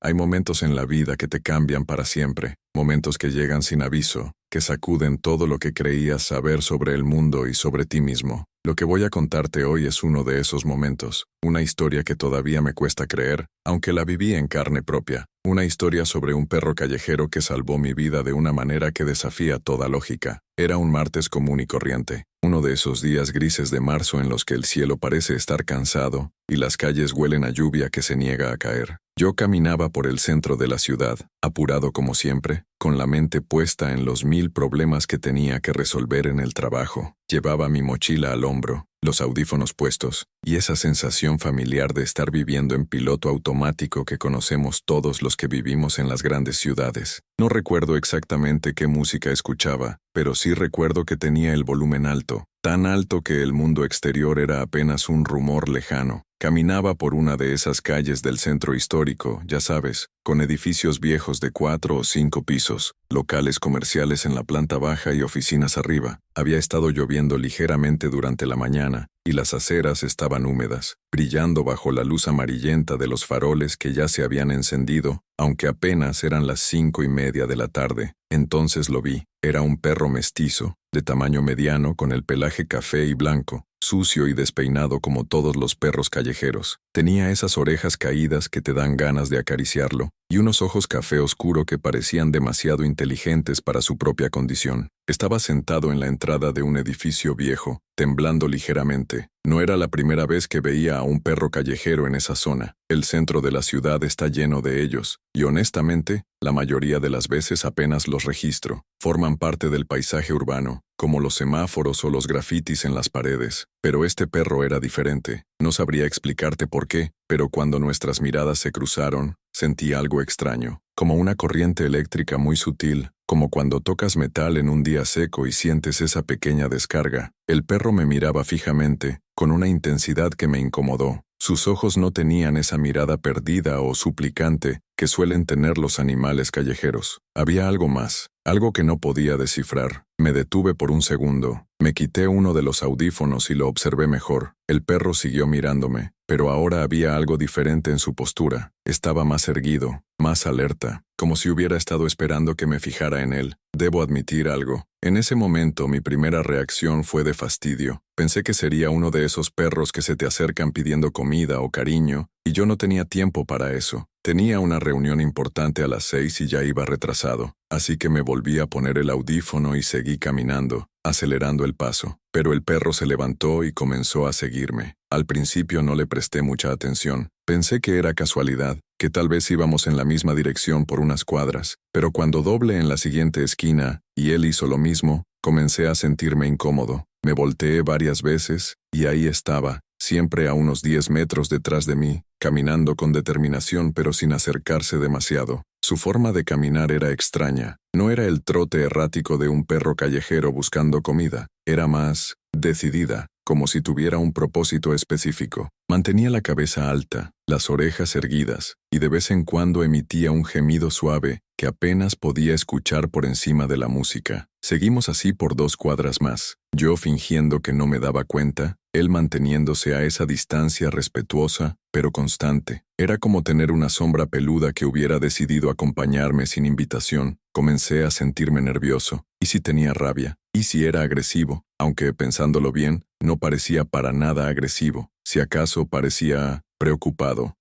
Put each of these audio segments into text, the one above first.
Hay momentos en la vida que te cambian para siempre, momentos que llegan sin aviso, que sacuden todo lo que creías saber sobre el mundo y sobre ti mismo. Lo que voy a contarte hoy es uno de esos momentos, una historia que todavía me cuesta creer, aunque la viví en carne propia, una historia sobre un perro callejero que salvó mi vida de una manera que desafía toda lógica. Era un martes común y corriente, uno de esos días grises de marzo en los que el cielo parece estar cansado y las calles huelen a lluvia que se niega a caer. Yo caminaba por el centro de la ciudad, apurado como siempre, con la mente puesta en los 1000 problemas que tenía que resolver en el trabajo. Llevaba mi mochila al hombro, los audífonos puestos, y esa sensación familiar de estar viviendo en piloto automático que conocemos todos los que vivimos en las grandes ciudades. No recuerdo exactamente qué música escuchaba, pero sí recuerdo que tenía el volumen alto, tan alto que el mundo exterior era apenas un rumor lejano. Caminaba por una de esas calles del centro histórico, ya sabes, con edificios viejos de 4 o 5 pisos, locales comerciales en la planta baja y oficinas arriba. Había estado lloviendo ligeramente durante la mañana, y las aceras estaban húmedas, brillando bajo la luz amarillenta de los faroles que ya se habían encendido, aunque apenas eran las 5:30 de la tarde. Entonces lo vi. Era un perro mestizo, de tamaño mediano con el pelaje café y blanco, sucio y despeinado como todos los perros callejeros. Tenía esas orejas caídas que te dan ganas de acariciarlo, y unos ojos café oscuro que parecían demasiado inteligentes para su propia condición. Estaba sentado en la entrada de un edificio viejo, temblando ligeramente. No era la primera vez que veía a un perro callejero en esa zona. El centro de la ciudad está lleno de ellos, y honestamente, la mayoría de las veces apenas los registro. Forman parte del paisaje urbano, como los semáforos o los grafitis en las paredes. Pero este perro era diferente. No sabría explicarte por qué, pero cuando nuestras miradas se cruzaron, sentí algo extraño, como una corriente eléctrica muy sutil, como cuando tocas metal en un día seco y sientes esa pequeña descarga. El perro me miraba fijamente, con una intensidad que me incomodó. Sus ojos no tenían esa mirada perdida o suplicante que suelen tener los animales callejeros. Había algo más, algo que no podía descifrar. Me detuve por un segundo, me quité uno de los audífonos y lo observé mejor. El perro siguió mirándome, pero ahora había algo diferente en su postura. Estaba más erguido, más alerta, como si hubiera estado esperando que me fijara en él. Debo admitir algo. En ese momento mi primera reacción fue de fastidio. Pensé que sería uno de esos perros que se te acercan pidiendo comida o cariño, y yo no tenía tiempo para eso. Tenía una reunión importante a las 6 y ya iba retrasado, así que me volví a poner el audífono y seguí caminando, acelerando el paso. Pero el perro se levantó y comenzó a seguirme. Al principio no le presté mucha atención. Pensé que era casualidad, que tal vez íbamos en la misma dirección por unas cuadras, pero cuando doblé en la siguiente esquina, y él hizo lo mismo, comencé a sentirme incómodo. Me volteé varias veces, y ahí estaba, siempre a unos 10 metros detrás de mí, caminando con determinación pero sin acercarse demasiado. Su forma de caminar era extraña. No era el trote errático de un perro callejero buscando comida. Era más decidida, como si tuviera un propósito específico. Mantenía la cabeza alta, las orejas erguidas, y de vez en cuando emitía un gemido suave que apenas podía escuchar por encima de la música. Seguimos así por 2 cuadras más, yo fingiendo que no me daba cuenta, él manteniéndose a esa distancia respetuosa, pero constante. Era como tener una sombra peluda que hubiera decidido acompañarme sin invitación. Comencé a sentirme nervioso. ¿Y si tenía rabia? ¿Y si era agresivo? Aunque, pensándolo bien, no parecía para nada agresivo. Si acaso parecía preocupado.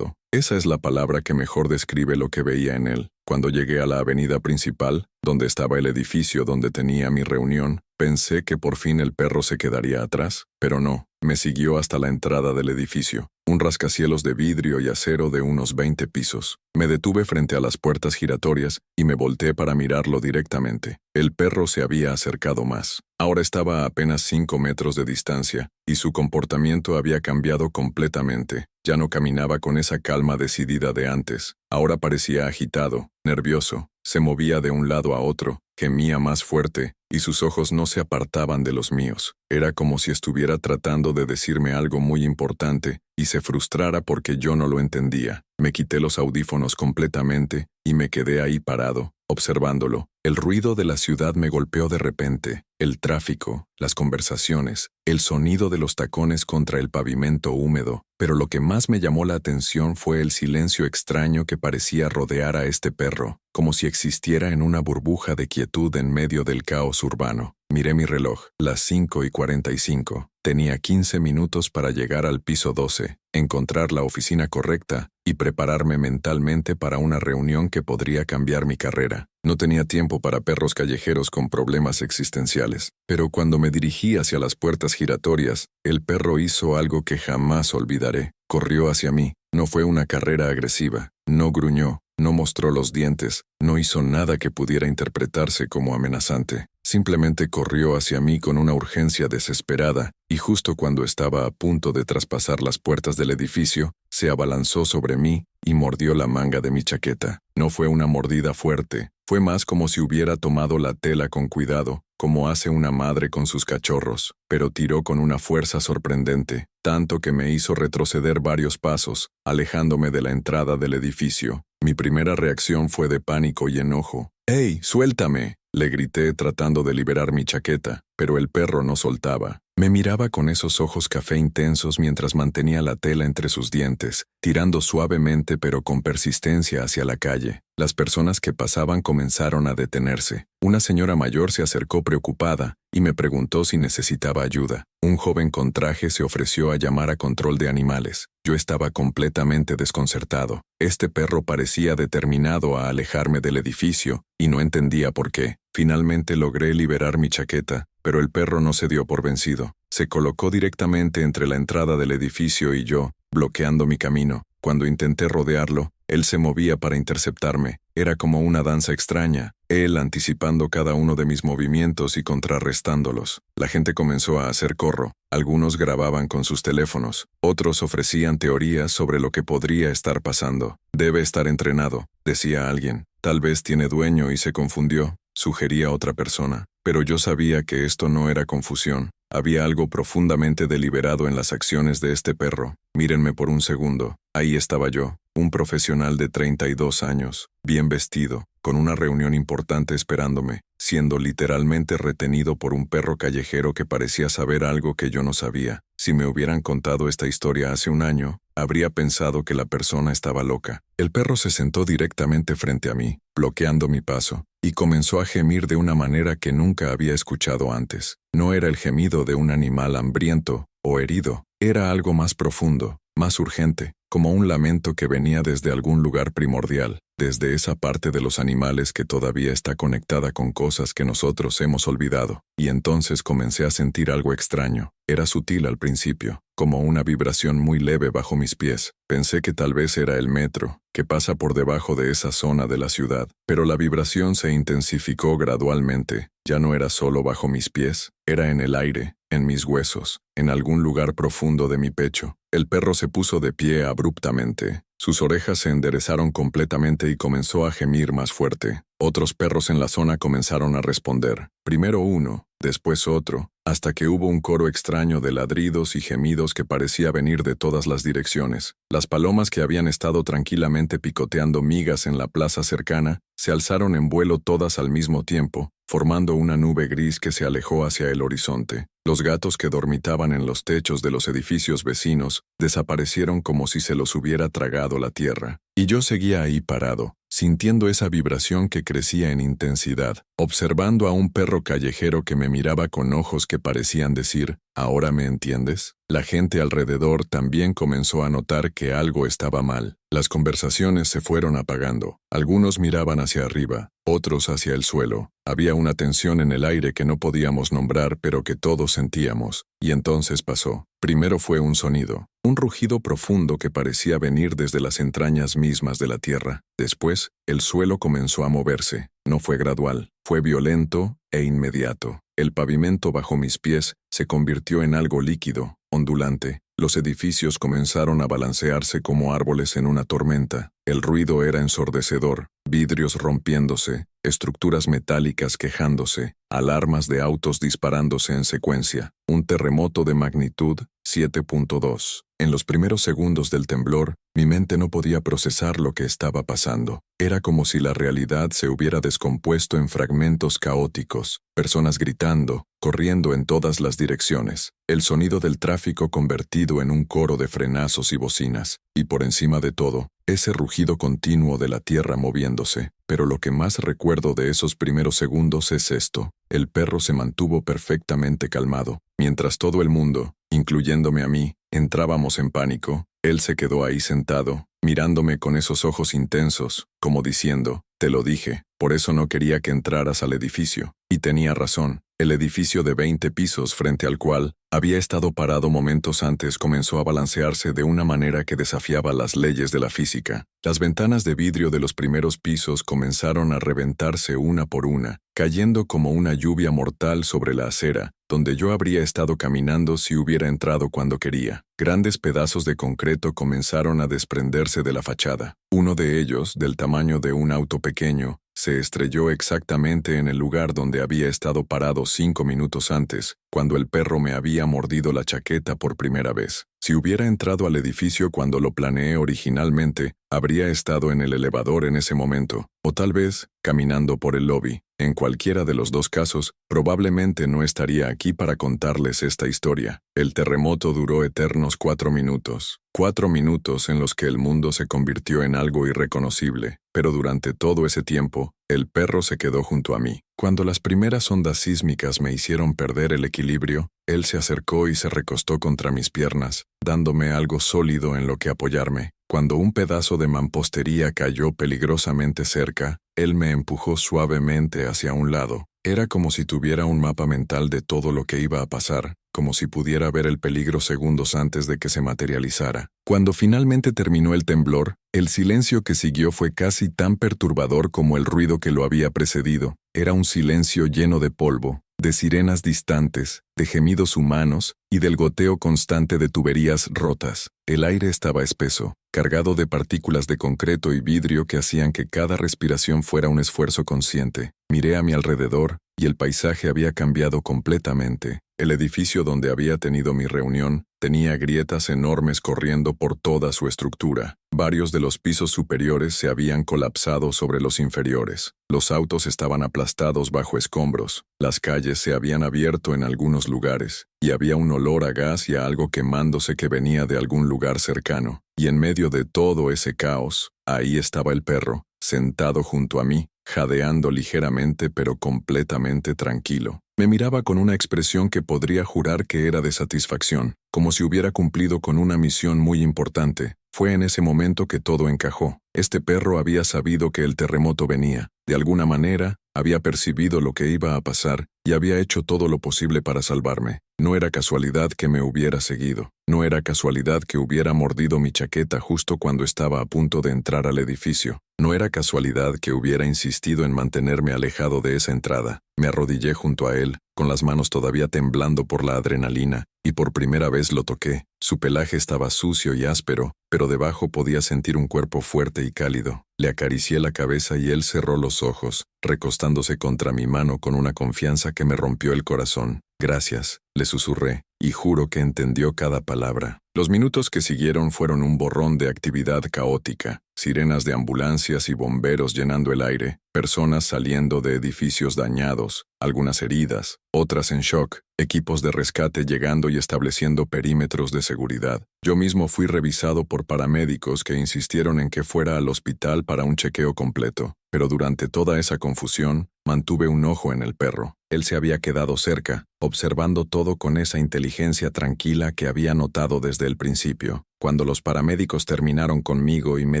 Esa es la palabra que mejor describe lo que veía en él. Cuando llegué a la avenida principal, donde estaba el edificio donde tenía mi reunión, pensé que por fin el perro se quedaría atrás, pero no, me siguió hasta la entrada del edificio, un rascacielos de vidrio y acero de unos 20 pisos. Me detuve frente a las puertas giratorias y me volteé para mirarlo directamente. El perro se había acercado más. Ahora estaba a apenas 5 metros de distancia, y su comportamiento había cambiado completamente. Ya no caminaba con esa calma decidida de antes. Ahora parecía agitado, nervioso, se movía de un lado a otro, gemía más fuerte, y sus ojos no se apartaban de los míos. Era como si estuviera tratando de decirme algo muy importante, y se frustrara porque yo no lo entendía. Me quité los audífonos completamente y me quedé ahí parado, observándolo. El ruido de la ciudad me golpeó de repente. El tráfico, las conversaciones, el sonido de los tacones contra el pavimento húmedo. Pero lo que más me llamó la atención fue el silencio extraño que parecía rodear a este perro, como si existiera en una burbuja de quietud en medio del caos urbano. Miré mi reloj, las 5:45. Tenía 15 minutos para llegar al piso 12, encontrar la oficina correcta y prepararme mentalmente para una reunión que podría cambiar mi carrera. No tenía tiempo para perros callejeros con problemas existenciales, pero cuando me dirigí hacia las puertas giratorias, el perro hizo algo que jamás olvidaré. Corrió hacia mí. No fue una carrera agresiva, no gruñó, no mostró los dientes, no hizo nada que pudiera interpretarse como amenazante. Simplemente corrió hacia mí con una urgencia desesperada, y justo cuando estaba a punto de traspasar las puertas del edificio, se abalanzó sobre mí y mordió la manga de mi chaqueta. No fue una mordida fuerte, fue más como si hubiera tomado la tela con cuidado, como hace una madre con sus cachorros, pero tiró con una fuerza sorprendente, tanto que me hizo retroceder varios pasos, alejándome de la entrada del edificio. Mi primera reacción fue de pánico y enojo. ¡Ey, suéltame!, le grité tratando de liberar mi chaqueta, pero el perro no soltaba. Me miraba con esos ojos café intensos mientras mantenía la tela entre sus dientes, tirando suavemente pero con persistencia hacia la calle. Las personas que pasaban comenzaron a detenerse. Una señora mayor se acercó preocupada y me preguntó si necesitaba ayuda. Un joven con traje se ofreció a llamar a control de animales. Yo estaba completamente desconcertado. Este perro parecía determinado a alejarme del edificio y no entendía por qué. Finalmente logré liberar mi chaqueta, pero el perro no se dio por vencido. Se colocó directamente entre la entrada del edificio y yo, bloqueando mi camino. Cuando intenté rodearlo, él se movía para interceptarme. Era como una danza extraña, él anticipando cada uno de mis movimientos y contrarrestándolos. La gente comenzó a hacer corro. Algunos grababan con sus teléfonos. Otros ofrecían teorías sobre lo que podría estar pasando. Debe estar entrenado, decía alguien. Tal vez tiene dueño y se confundió, sugería otra persona. Pero yo sabía que esto no era confusión. Había algo profundamente deliberado en las acciones de este perro. Mírenme por un segundo. Ahí estaba yo, un profesional de 32 años, bien vestido, con una reunión importante esperándome, siendo literalmente retenido por un perro callejero que parecía saber algo que yo no sabía. Si me hubieran contado esta historia hace un año, habría pensado que la persona estaba loca. El perro se sentó directamente frente a mí, bloqueando mi paso, y comenzó a gemir de una manera que nunca había escuchado antes. No era el gemido de un animal hambriento o herido, era algo más profundo, más urgente, como un lamento que venía desde algún lugar primordial, desde esa parte de los animales que todavía está conectada con cosas que nosotros hemos olvidado. Y entonces comencé a sentir algo extraño. Era sutil al principio, como una vibración muy leve bajo mis pies. Pensé que tal vez era el metro, que pasa por debajo de esa zona de la ciudad, pero la vibración se intensificó gradualmente. Ya no era solo bajo mis pies, era en el aire, en mis huesos, en algún lugar profundo de mi pecho. El perro se puso de pie abruptamente. Sus orejas se enderezaron completamente y comenzó a gemir más fuerte. Otros perros en la zona comenzaron a responder. Primero uno, después otro, hasta que hubo un coro extraño de ladridos y gemidos que parecía venir de todas las direcciones. Las palomas que habían estado tranquilamente picoteando migas en la plaza cercana, se alzaron en vuelo todas al mismo tiempo, formando una nube gris que se alejó hacia el horizonte. Los gatos que dormitaban en los techos de los edificios vecinos desaparecieron como si se los hubiera tragado la tierra. Y yo seguía ahí parado, sintiendo esa vibración que crecía en intensidad, observando a un perro callejero que me miraba con ojos que parecían decir, ¿ahora me entiendes? La gente alrededor también comenzó a notar que algo estaba mal. Las conversaciones se fueron apagando. Algunos miraban hacia arriba, otros hacia el suelo. Había una tensión en el aire que no podíamos nombrar, pero que todos sentíamos. Y entonces pasó. Primero fue un sonido, un rugido profundo que parecía venir desde las entrañas mismas de la tierra. Después, el suelo comenzó a moverse. No fue gradual, fue violento e inmediato. El pavimento bajo mis pies se convirtió en algo líquido, ondulante. Los edificios comenzaron a balancearse como árboles en una tormenta. El ruido era ensordecedor, vidrios rompiéndose, estructuras metálicas quejándose, alarmas de autos disparándose en secuencia. Un terremoto de magnitud 7.2. En los primeros segundos del temblor, mi mente no podía procesar lo que estaba pasando. Era como si la realidad se hubiera descompuesto en fragmentos caóticos, personas gritando, corriendo en todas las direcciones, el sonido del tráfico convertido en un coro de frenazos y bocinas, y por encima de todo, ese rugido continuo de la tierra moviéndose. Pero lo que más recuerdo de esos primeros segundos es esto: el perro se mantuvo perfectamente calmado. Mientras todo el mundo, incluyéndome a mí, entrábamos en pánico, él se quedó ahí sentado, mirándome con esos ojos intensos, como diciendo, «Te lo dije, por eso no quería que entraras al edificio». Y tenía razón. El edificio de 20 pisos frente al cual había estado parado momentos antes comenzó a balancearse de una manera que desafiaba las leyes de la física. Las ventanas de vidrio de los primeros pisos comenzaron a reventarse una por una, cayendo como una lluvia mortal sobre la acera, donde yo habría estado caminando si hubiera entrado cuando quería. Grandes pedazos de concreto comenzaron a desprenderse de la fachada. Uno de ellos, del tamaño de un auto pequeño, se estrelló exactamente en el lugar donde había estado parado 5 minutos antes, cuando el perro me había mordido la chaqueta por primera vez. Si hubiera entrado al edificio cuando lo planeé originalmente, habría estado en el elevador en ese momento, o tal vez, caminando por el lobby. En cualquiera de los dos casos, probablemente no estaría aquí para contarles esta historia. El terremoto duró eternos 4 minutos. 4 minutos en los que el mundo se convirtió en algo irreconocible, pero durante todo ese tiempo, el perro se quedó junto a mí. Cuando las primeras ondas sísmicas me hicieron perder el equilibrio, él se acercó y se recostó contra mis piernas, dándome algo sólido en lo que apoyarme. Cuando un pedazo de mampostería cayó peligrosamente cerca, él me empujó suavemente hacia un lado. Era como si tuviera un mapa mental de todo lo que iba a pasar, como si pudiera ver el peligro segundos antes de que se materializara. Cuando finalmente terminó el temblor, el silencio que siguió fue casi tan perturbador como el ruido que lo había precedido. Era un silencio lleno de polvo, de sirenas distantes, de gemidos humanos y del goteo constante de tuberías rotas. El aire estaba espeso, cargado de partículas de concreto y vidrio que hacían que cada respiración fuera un esfuerzo consciente. Miré a mi alrededor, y el paisaje había cambiado completamente. El edificio donde había tenido mi reunión tenía grietas enormes corriendo por toda su estructura. Varios de los pisos superiores se habían colapsado sobre los inferiores. Los autos estaban aplastados bajo escombros. Las calles se habían abierto en algunos lugares, y había un olor a gas y a algo quemándose que venía de algún lugar cercano. Y en medio de todo ese caos, ahí estaba el perro, sentado junto a mí, jadeando ligeramente pero completamente tranquilo. Me miraba con una expresión que podría jurar que era de satisfacción, como si hubiera cumplido con una misión muy importante. Fue en ese momento que todo encajó. Este perro había sabido que el terremoto venía. De alguna manera, había percibido lo que iba a pasar y había hecho todo lo posible para salvarme. No era casualidad que me hubiera seguido. No era casualidad que hubiera mordido mi chaqueta justo cuando estaba a punto de entrar al edificio. No era casualidad que hubiera insistido en mantenerme alejado de esa entrada. Me arrodillé junto a él, con las manos todavía temblando por la adrenalina, y por primera vez lo toqué. Su pelaje estaba sucio y áspero, pero debajo podía sentir un cuerpo fuerte y cálido. Le acaricié la cabeza y él cerró los ojos, recostándose contra mi mano con una confianza que me rompió el corazón. «Gracias», le susurré, y juro que entendió cada palabra. Los minutos que siguieron fueron un borrón de actividad caótica, sirenas de ambulancias y bomberos llenando el aire, personas saliendo de edificios dañados, algunas heridas, otras en shock, equipos de rescate llegando y estableciendo perímetros de seguridad. Yo mismo fui revisado por paramédicos que insistieron en que fuera al hospital para un chequeo completo, pero durante toda esa confusión, mantuve un ojo en el perro. Él se había quedado cerca, observando todo con esa inteligencia tranquila que había notado desde el principio. Cuando los paramédicos terminaron conmigo y me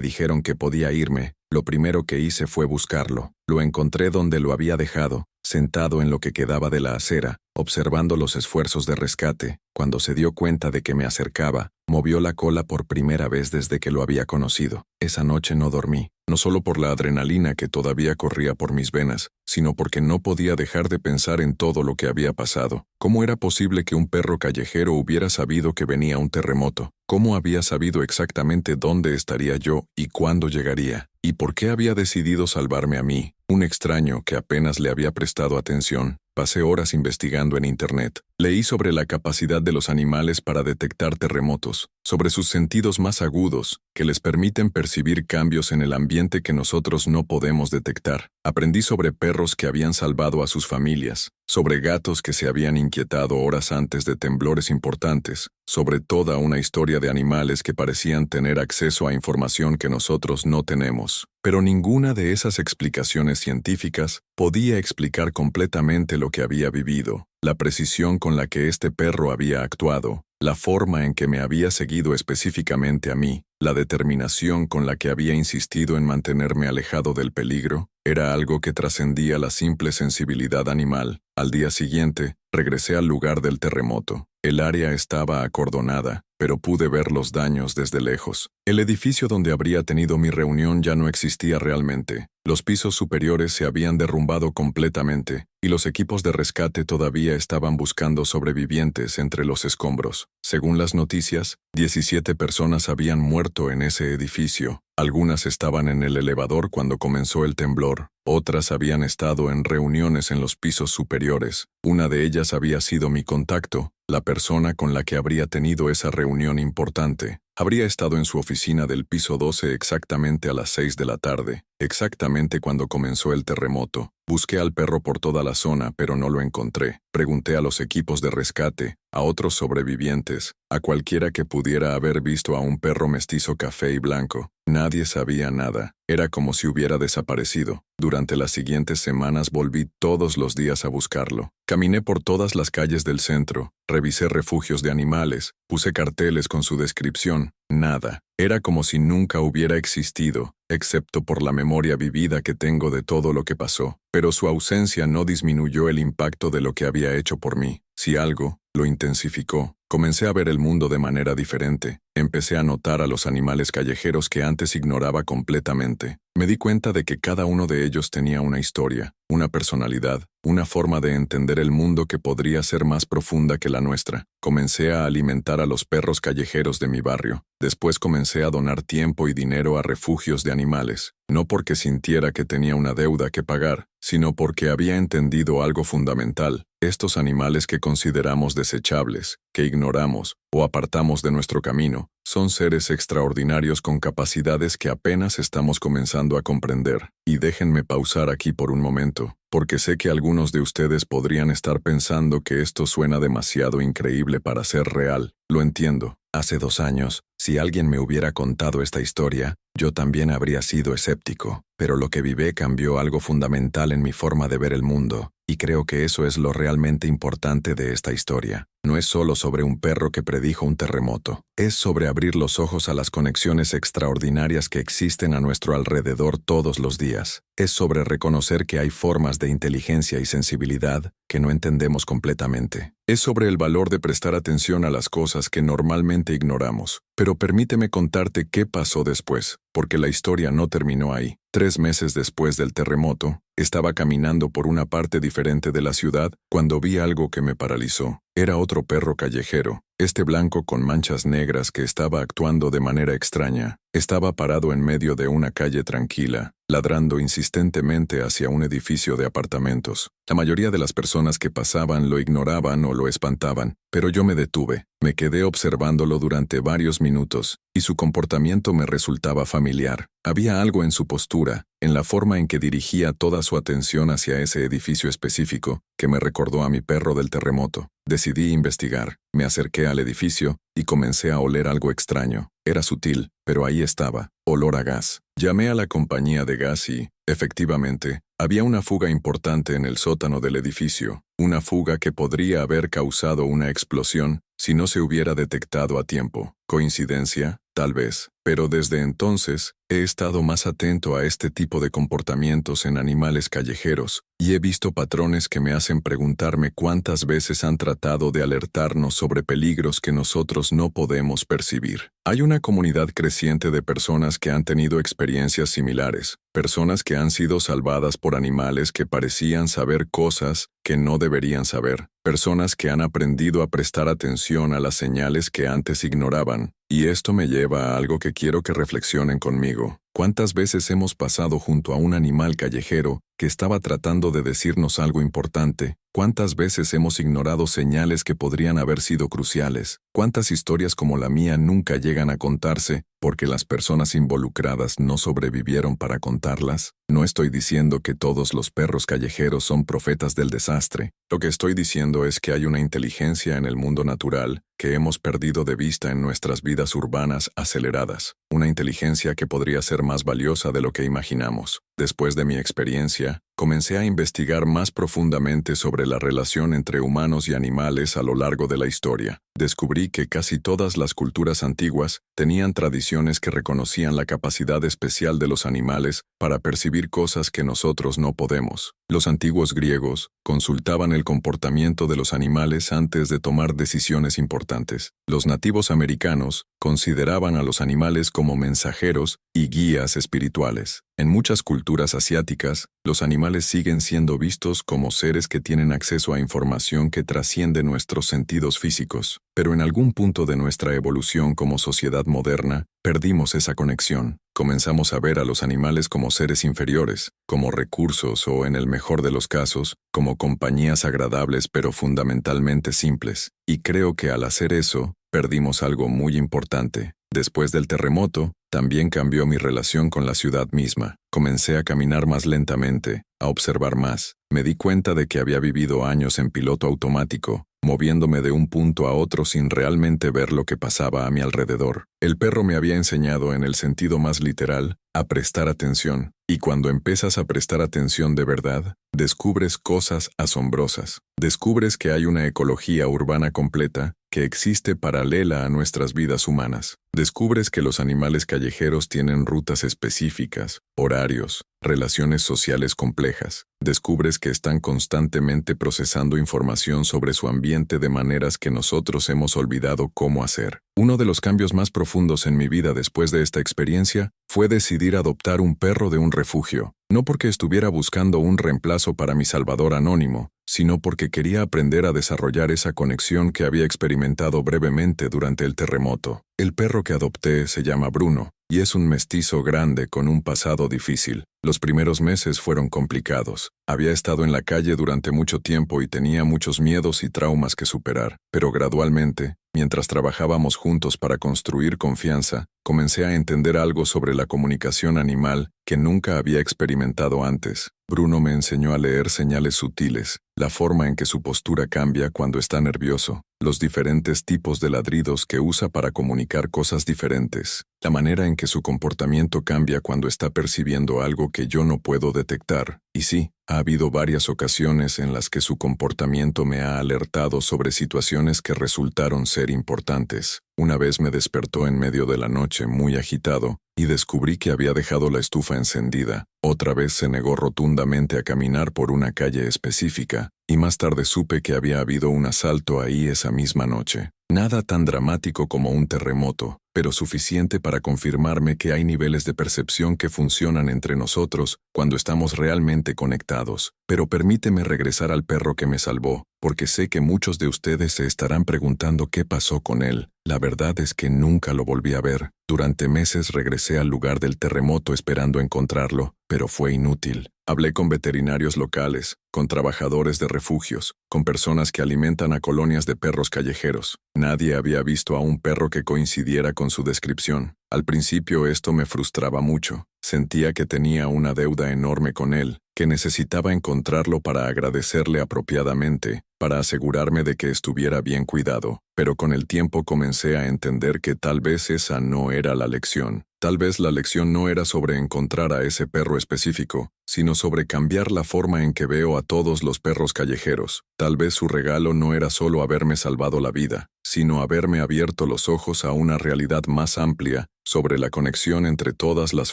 dijeron que podía irme, lo primero que hice fue buscarlo. Lo encontré donde lo había dejado, sentado en lo que quedaba de la acera, observando los esfuerzos de rescate. Cuando se dio cuenta de que me acercaba, movió la cola por primera vez desde que lo había conocido. Esa noche no dormí, no solo por la adrenalina que todavía corría por mis venas, sino porque no podía dejar de pensar en todo lo que había pasado. ¿Cómo era posible que un perro callejero hubiera sabido que venía un terremoto? ¿Cómo había sabido exactamente dónde estaría yo y cuándo llegaría? ¿Y por qué había decidido salvarme a mí, un extraño que apenas le había prestado atención? Pasé horas investigando en Internet. Leí sobre la capacidad de los animales para detectar terremotos, sobre sus sentidos más agudos, que les permiten percibir cambios en el ambiente que nosotros no podemos detectar. Aprendí sobre perros que habían salvado a sus familias, sobre gatos que se habían inquietado horas antes de temblores importantes, sobre toda una historia de animales que parecían tener acceso a información que nosotros no tenemos. Pero ninguna de esas explicaciones científicas podía explicar completamente lo que había vivido, la precisión con la que este perro había actuado, la forma en que me había seguido específicamente a mí, la determinación con la que había insistido en mantenerme alejado del peligro, era algo que trascendía la simple sensibilidad animal. Al día siguiente, regresé al lugar del terremoto. El área estaba acordonada, pero pude ver los daños desde lejos. El edificio donde habría tenido mi reunión ya no existía realmente. Los pisos superiores se habían derrumbado completamente, y los equipos de rescate todavía estaban buscando sobrevivientes entre los escombros. Según las noticias, 17 personas habían muerto en ese edificio. Algunas estaban en el elevador cuando comenzó el temblor, otras habían estado en reuniones en los pisos superiores. Una de ellas había sido mi contacto, la persona con la que habría tenido esa reunión importante. Habría estado en su oficina del piso 12 exactamente a las 6 de la tarde, exactamente cuando comenzó el terremoto. Busqué al perro por toda la zona, pero no lo encontré. Pregunté a los equipos de rescate, a otros sobrevivientes, a cualquiera que pudiera haber visto a un perro mestizo café y blanco. Nadie sabía nada. Era como si hubiera desaparecido. Durante las siguientes semanas volví todos los días a buscarlo. Caminé por todas las calles del centro, revisé refugios de animales, puse carteles con su descripción. Nada. Era como si nunca hubiera existido, excepto por la memoria vivida que tengo de todo lo que pasó. Pero su ausencia no disminuyó el impacto de lo que había hecho por mí. Si algo, lo intensificó. Comencé a ver el mundo de manera diferente. Empecé a notar a los animales callejeros que antes ignoraba completamente. Me di cuenta de que cada uno de ellos tenía una historia, una personalidad, una forma de entender el mundo que podría ser más profunda que la nuestra. Comencé a alimentar a los perros callejeros de mi barrio. Después comencé a donar tiempo y dinero a refugios de animales, no porque sintiera que tenía una deuda que pagar, sino porque había entendido algo fundamental. Estos animales que consideramos desechables, que ignoramos o apartamos de nuestro camino, son seres extraordinarios con capacidades que apenas estamos comenzando a comprender. Y déjenme pausar aquí por un momento, porque sé que algunos de ustedes podrían estar pensando que esto suena demasiado increíble para ser real. Lo entiendo. Hace 2 años, si alguien me hubiera contado esta historia, yo también habría sido escéptico, pero lo que viví cambió algo fundamental en mi forma de ver el mundo, y creo que eso es lo realmente importante de esta historia. No es solo sobre un perro que predijo un terremoto, es sobre abrir los ojos a las conexiones extraordinarias que existen a nuestro alrededor todos los días. Es sobre reconocer que hay formas de inteligencia y sensibilidad que no entendemos completamente. Es sobre el valor de prestar atención a las cosas que normalmente ignoramos. Pero permíteme contarte qué pasó después, porque la historia no terminó ahí. 3 meses después del terremoto, estaba caminando por una parte diferente de la ciudad cuando vi algo que me paralizó. Era otro perro callejero, este blanco con manchas negras que estaba actuando de manera extraña. Estaba parado en medio de una calle tranquila, ladrando insistentemente hacia un edificio de apartamentos. La mayoría de las personas que pasaban lo ignoraban o lo espantaban, pero yo me detuve. Me quedé observándolo durante varios minutos, y su comportamiento me resultaba familiar. Había algo en su postura, en la forma en que dirigía toda su atención hacia ese edificio específico, que me recordó a mi perro del terremoto. Decidí investigar. Me acerqué al edificio y comencé a oler algo extraño. Era sutil, pero ahí estaba, olor a gas. Llamé a la compañía de gas y, efectivamente, había una fuga importante en el sótano del edificio, una fuga que podría haber causado una explosión si no se hubiera detectado a tiempo. ¿Coincidencia? Tal vez. Pero desde entonces, he estado más atento a este tipo de comportamientos en animales callejeros, y he visto patrones que me hacen preguntarme cuántas veces han tratado de alertarnos sobre peligros que nosotros no podemos percibir. Hay una comunidad creciente de personas que han tenido experiencias similares, personas que han sido salvadas por animales que parecían saber cosas que no deberían saber, personas que han aprendido a prestar atención a las señales que antes ignoraban. Y esto me lleva a algo que quiero que reflexionen conmigo. ¿Cuántas veces hemos pasado junto a un animal callejero que estaba tratando de decirnos algo importante? ¿Cuántas veces hemos ignorado señales que podrían haber sido cruciales? ¿Cuántas historias como la mía nunca llegan a contarse porque las personas involucradas no sobrevivieron para contarlas? No estoy diciendo que todos los perros callejeros son profetas del desastre. Lo que estoy diciendo es que hay una inteligencia en el mundo natural que hemos perdido de vista en nuestras vidas urbanas aceleradas. Una inteligencia que podría ser más valiosa de lo que imaginamos. Después de mi experiencia, comencé a investigar más profundamente sobre la relación entre humanos y animales a lo largo de la historia. Descubrí que casi todas las culturas antiguas tenían tradiciones que reconocían la capacidad especial de los animales para percibir cosas que nosotros no podemos. Los antiguos griegos consultaban el comportamiento de los animales antes de tomar decisiones importantes. Los nativos americanos consideraban a los animales como mensajeros y guías espirituales. En muchas culturas asiáticas, los animales siguen siendo vistos como seres que tienen acceso a información que trasciende nuestros sentidos físicos. Pero en algún punto de nuestra evolución como sociedad moderna, perdimos esa conexión. Comenzamos a ver a los animales como seres inferiores, como recursos o, en el mejor de los casos, como compañías agradables pero fundamentalmente simples. Y creo que al hacer eso, perdimos algo muy importante. Después del terremoto, también cambió mi relación con la ciudad misma. Comencé a caminar más lentamente, a observar más. Me di cuenta de que había vivido años en piloto automático, moviéndome de un punto a otro sin realmente ver lo que pasaba a mi alrededor. El perro me había enseñado, en el sentido más literal, a prestar atención. Y cuando empiezas a prestar atención de verdad, descubres cosas asombrosas. Descubres que hay una ecología urbana completa que existe paralela a nuestras vidas humanas. Descubres que los animales callejeros tienen rutas específicas, horarios, relaciones sociales complejas. Descubres que están constantemente procesando información sobre su ambiente de maneras que nosotros hemos olvidado cómo hacer. Uno de los cambios más profundos en mi vida después de esta experiencia fue decidir adoptar un perro de un refugio. No porque estuviera buscando un reemplazo para mi salvador anónimo, sino porque quería aprender a desarrollar esa conexión que había experimentado brevemente durante el terremoto. El perro que adopté se llama Bruno, y es un mestizo grande con un pasado difícil. Los primeros meses fueron complicados. Había estado en la calle durante mucho tiempo y tenía muchos miedos y traumas que superar, pero gradualmente, mientras trabajábamos juntos para construir confianza, comencé a entender algo sobre la comunicación animal que nunca había experimentado antes. Bruno me enseñó a leer señales sutiles, la forma en que su postura cambia cuando está nervioso, los diferentes tipos de ladridos que usa para comunicar cosas diferentes, la manera en que su comportamiento cambia cuando está percibiendo algo que yo no puedo detectar. Y sí, ha habido varias ocasiones en las que su comportamiento me ha alertado sobre situaciones que resultaron ser importantes. Una vez me despertó en medio de la noche muy agitado y descubrí que había dejado la estufa encendida. Otra vez se negó rotundamente a caminar por una calle específica, y más tarde supe que había habido un asalto ahí esa misma noche. Nada tan dramático como un terremoto, pero suficiente para confirmarme que hay niveles de percepción que funcionan entre nosotros cuando estamos realmente conectados. Pero permíteme regresar al perro que me salvó, porque sé que muchos de ustedes se estarán preguntando qué pasó con él. La verdad es que nunca lo volví a ver. Durante meses regresé al lugar del terremoto esperando encontrarlo, pero fue inútil. Hablé con veterinarios locales, con trabajadores de refugios, con personas que alimentan a colonias de perros callejeros. Nadie había visto a un perro que coincidiera con su descripción. Al principio esto me frustraba mucho. Sentía que tenía una deuda enorme con él, que necesitaba encontrarlo para agradecerle apropiadamente, para asegurarme de que estuviera bien cuidado. Pero con el tiempo comencé a entender que tal vez esa no era la lección. Tal vez la lección no era sobre encontrar a ese perro específico, sino sobre cambiar la forma en que veo a todos los perros callejeros. Tal vez su regalo no era solo haberme salvado la vida, sino haberme abierto los ojos a una realidad más amplia sobre la conexión entre todas las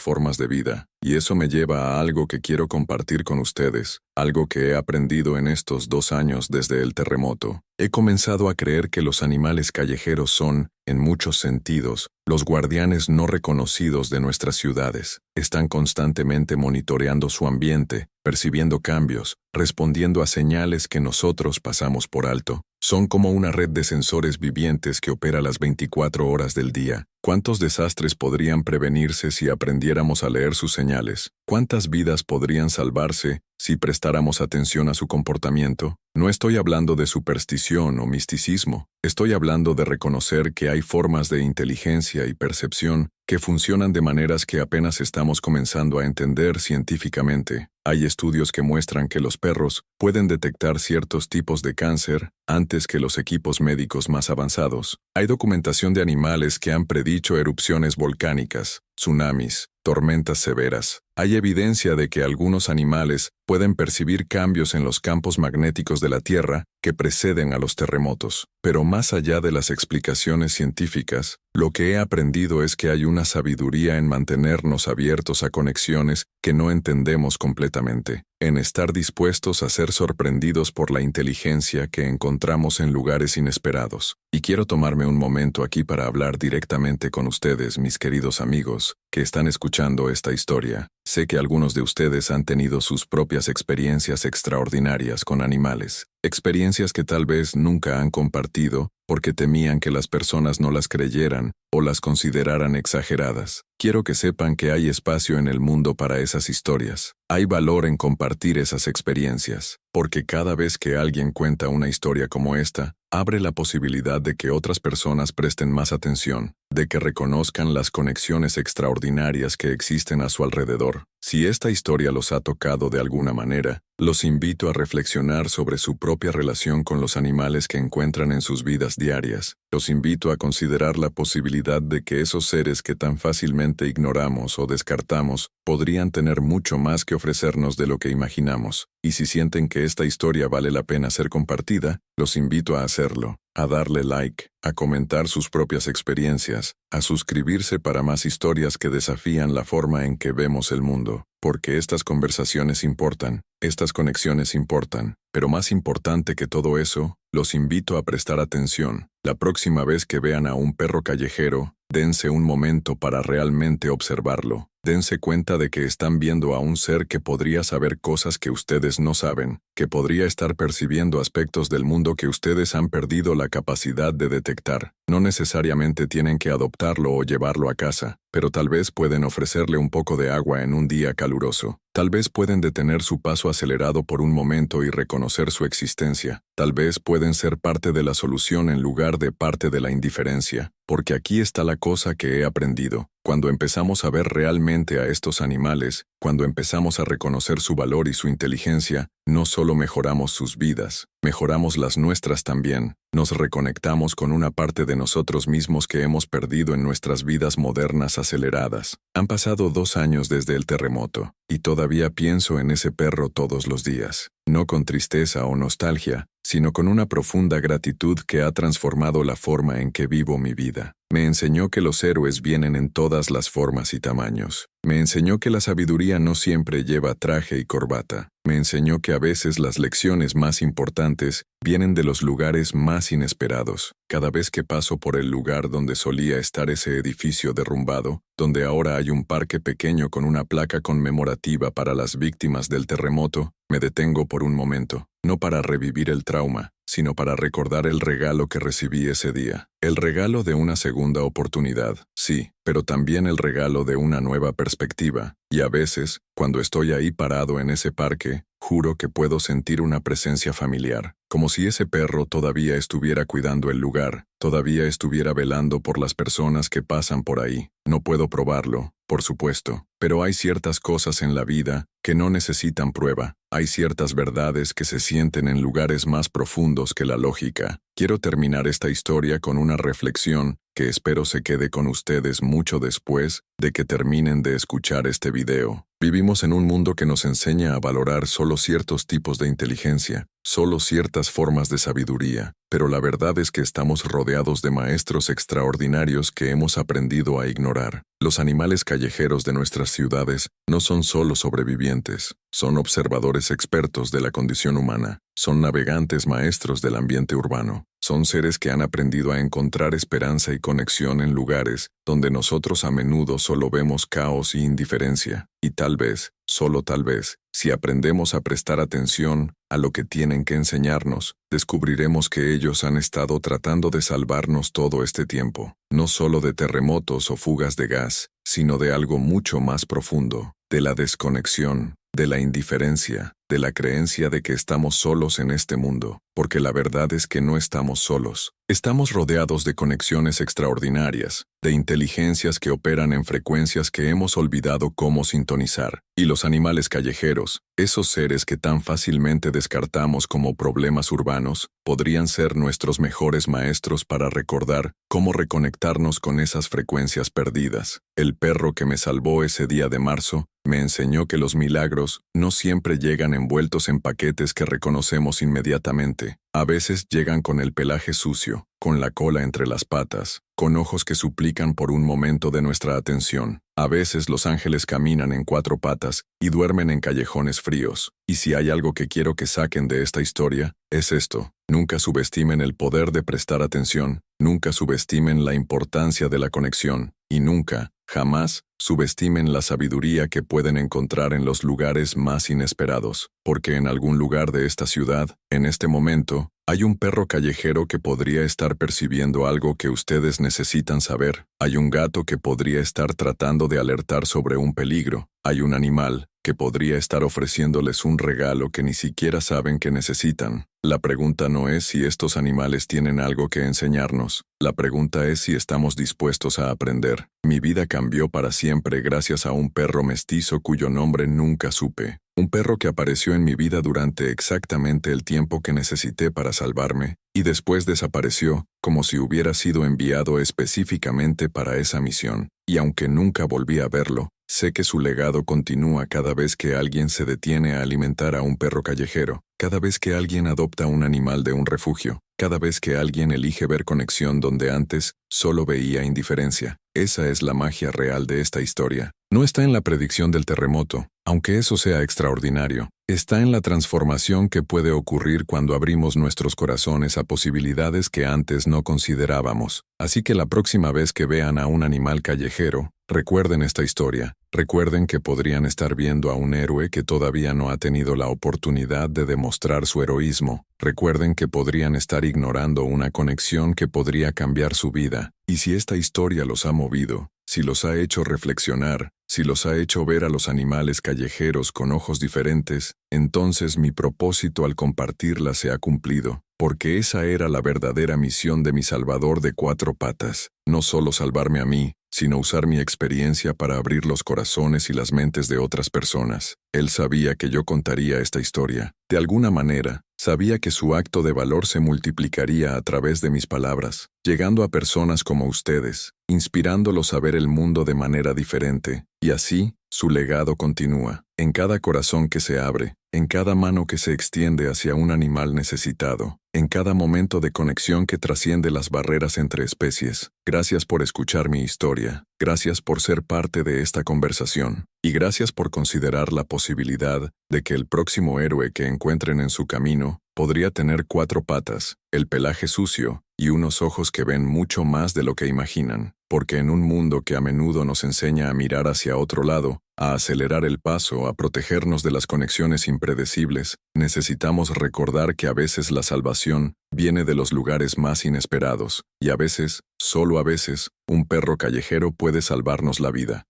formas de vida. Y eso me lleva a algo que quiero compartir con ustedes, algo que he aprendido en estos 2 años desde el terremoto. He comenzado a creer que los animales callejeros son, en muchos sentidos, los guardianes no reconocidos de nuestras ciudades. Están constantemente monitoreando su ambiente, percibiendo cambios, respondiendo a señales que nosotros pasamos por alto. Son como una red de sensores vivientes que opera las 24 horas del día. ¿Cuántos desastres podrían prevenirse si aprendiéramos a leer sus señales? ¿Cuántas vidas podrían salvarse si prestáramos atención a su comportamiento? No estoy hablando de superstición o misticismo. Estoy hablando de reconocer que hay formas de inteligencia y percepción que funcionan de maneras que apenas estamos comenzando a entender científicamente. Hay estudios que muestran que los perros pueden detectar ciertos tipos de cáncer antes que los equipos médicos más avanzados. Hay documentación de animales que han predicho erupciones volcánicas, tsunamis, tormentas severas. Hay evidencia de que algunos animales pueden percibir cambios en los campos magnéticos de la Tierra que preceden a los terremotos. Pero más allá de las explicaciones científicas, lo que he aprendido es que hay una sabiduría en mantenernos abiertos a conexiones que no entendemos completamente, en estar dispuestos a ser sorprendidos por la inteligencia que encontramos en lugares inesperados. Y quiero tomarme un momento aquí para hablar directamente con ustedes, mis queridos amigos, que están escuchando esta historia. Sé que algunos de ustedes han tenido sus propias experiencias extraordinarias con animales, experiencias que tal vez nunca han compartido porque temían que las personas no las creyeran o las consideraran exageradas. Quiero que sepan que hay espacio en el mundo para esas historias. Hay valor en compartir esas experiencias, porque cada vez que alguien cuenta una historia como esta, abre la posibilidad de que otras personas presten más atención, de que reconozcan las conexiones extraordinarias que existen a su alrededor. Si esta historia los ha tocado de alguna manera, los invito a reflexionar sobre su propia relación con los animales que encuentran en sus vidas diarias. Los invito a considerar la posibilidad de que esos seres que tan fácilmente ignoramos o descartamos podrían tener mucho más que ofrecernos de lo que imaginamos. Y si sienten que esta historia vale la pena ser compartida, los invito a hacerlo, a darle like, a comentar sus propias experiencias, a suscribirse para más historias que desafían la forma en que vemos el mundo, porque estas conversaciones importan, estas conexiones importan, pero más importante que todo eso, los invito a prestar atención. La próxima vez que vean a un perro callejero, dense un momento para realmente observarlo. Dense cuenta de que están viendo a un ser que podría saber cosas que ustedes no saben, que podría estar percibiendo aspectos del mundo que ustedes han perdido la capacidad de detectar. No necesariamente tienen que adoptarlo o llevarlo a casa, pero tal vez pueden ofrecerle un poco de agua en un día caluroso. Tal vez pueden detener su paso acelerado por un momento y reconocer su existencia. Tal vez pueden ser parte de la solución en lugar de parte de la indiferencia. Porque aquí está la cosa que he aprendido. Cuando empezamos a ver realmente a estos animales, cuando empezamos a reconocer su valor y su inteligencia, no solo mejoramos sus vidas, mejoramos las nuestras también. Nos reconectamos con una parte de nosotros mismos que hemos perdido en nuestras vidas modernas aceleradas. Han pasado 2 años desde el terremoto, y todavía pienso en ese perro todos los días. No con tristeza o nostalgia, sino con una profunda gratitud que ha transformado la forma en que vivo mi vida. Me enseñó que los héroes vienen en todas las formas y tamaños. Me enseñó que la sabiduría no siempre lleva traje y corbata. Me enseñó que a veces las lecciones más importantes vienen de los lugares más inesperados. Cada vez que paso por el lugar donde solía estar ese edificio derrumbado, donde ahora hay un parque pequeño con una placa conmemorativa para las víctimas del terremoto, me detengo por un momento, no para revivir el trauma, sino para recordar el regalo que recibí ese día. El regalo de una segunda oportunidad, sí, pero también el regalo de una nueva perspectiva. Y a veces, cuando estoy ahí parado en ese parque, juro que puedo sentir una presencia familiar, como si ese perro todavía estuviera cuidando el lugar, todavía estuviera velando por las personas que pasan por ahí. No puedo probarlo, por supuesto, pero hay ciertas cosas en la vida que no necesitan prueba. Hay ciertas verdades que se sienten en lugares más profundos que la lógica. Quiero terminar esta historia con una reflexión que espero se quede con ustedes mucho después de que terminen de escuchar este video. Vivimos en un mundo que nos enseña a valorar solo ciertos tipos de inteligencia, solo ciertas formas de sabiduría, pero la verdad es que estamos rodeados de maestros extraordinarios que hemos aprendido a ignorar. Los animales callejeros de nuestras ciudades no son solo sobrevivientes, son observadores expertos de la condición humana. son navegantes maestros del ambiente urbano. Son seres que han aprendido a encontrar esperanza y conexión en lugares donde nosotros a menudo solo vemos caos y indiferencia. Y tal vez, solo tal vez, si aprendemos a prestar atención a lo que tienen que enseñarnos, descubriremos que ellos han estado tratando de salvarnos todo este tiempo, no solo de terremotos o fugas de gas, sino de algo mucho más profundo, de la desconexión, de la indiferencia, de la creencia de que estamos solos en este mundo, porque la verdad es que no estamos solos. Estamos rodeados de conexiones extraordinarias, de inteligencias que operan en frecuencias que hemos olvidado cómo sintonizar. Y los animales callejeros, esos seres que tan fácilmente descartamos como problemas urbanos, podrían ser nuestros mejores maestros para recordar cómo reconectarnos con esas frecuencias perdidas. El perro que me salvó ese día de marzo me enseñó que los milagros no siempre llegan envueltos en paquetes que reconocemos inmediatamente. A veces llegan con el pelaje sucio, con la cola entre las patas, con ojos que suplican por un momento de nuestra atención. A veces los ángeles caminan en 4 patas y duermen en callejones fríos. Y si hay algo que quiero que saquen de esta historia, es esto. Nunca subestimen el poder de prestar atención, nunca subestimen la importancia de la conexión, y nunca, jamás, subestimen la sabiduría que pueden encontrar en los lugares más inesperados, porque en algún lugar de esta ciudad, en este momento, hay un perro callejero que podría estar percibiendo algo que ustedes necesitan saber. Hay un gato que podría estar tratando de alertar sobre un peligro. Hay un animal que podría estar ofreciéndoles un regalo que ni siquiera saben que necesitan. La pregunta no es si estos animales tienen algo que enseñarnos. La pregunta es si estamos dispuestos a aprender. Mi vida cambió para siempre gracias a un perro mestizo cuyo nombre nunca supe. Un perro que apareció en mi vida durante exactamente el tiempo que necesité para salvarme, y después desapareció, como si hubiera sido enviado específicamente para esa misión. Y aunque nunca volví a verlo, sé que su legado continúa cada vez que alguien se detiene a alimentar a un perro callejero, cada vez que alguien adopta un animal de un refugio, cada vez que alguien elige ver conexión donde antes solo veía indiferencia. Esa es la magia real de esta historia. No está en la predicción del terremoto, aunque eso sea extraordinario. Está en la transformación que puede ocurrir cuando abrimos nuestros corazones a posibilidades que antes no considerábamos. Así que la próxima vez que vean a un animal callejero, recuerden esta historia. Recuerden que podrían estar viendo a un héroe que todavía no ha tenido la oportunidad de demostrar su heroísmo. Recuerden que podrían estar ignorando una conexión que podría cambiar su vida. Y si esta historia los ha movido, si los ha hecho reflexionar, si los ha hecho ver a los animales callejeros con ojos diferentes, entonces mi propósito al compartirla se ha cumplido, porque esa era la verdadera misión de mi Salvador de 4 patas. No solo salvarme a mí, sino usar mi experiencia para abrir los corazones y las mentes de otras personas. Él sabía que yo contaría esta historia. De alguna manera, sabía que su acto de valor se multiplicaría a través de mis palabras, llegando a personas como ustedes, inspirándolos a ver el mundo de manera diferente. Y así, su legado continúa. En cada corazón que se abre, en cada mano que se extiende hacia un animal necesitado, en cada momento de conexión que trasciende las barreras entre especies. Gracias por escuchar mi historia, gracias por ser parte de esta conversación, y gracias por considerar la posibilidad de que el próximo héroe que encuentren en su camino podría tener 4 patas, el pelaje sucio y unos ojos que ven mucho más de lo que imaginan. Porque en un mundo que a menudo nos enseña a mirar hacia otro lado, a acelerar el paso, a protegernos de las conexiones impredecibles, necesitamos recordar que a veces la salvación viene de los lugares más inesperados, y a veces, solo a veces, un perro callejero puede salvarnos la vida.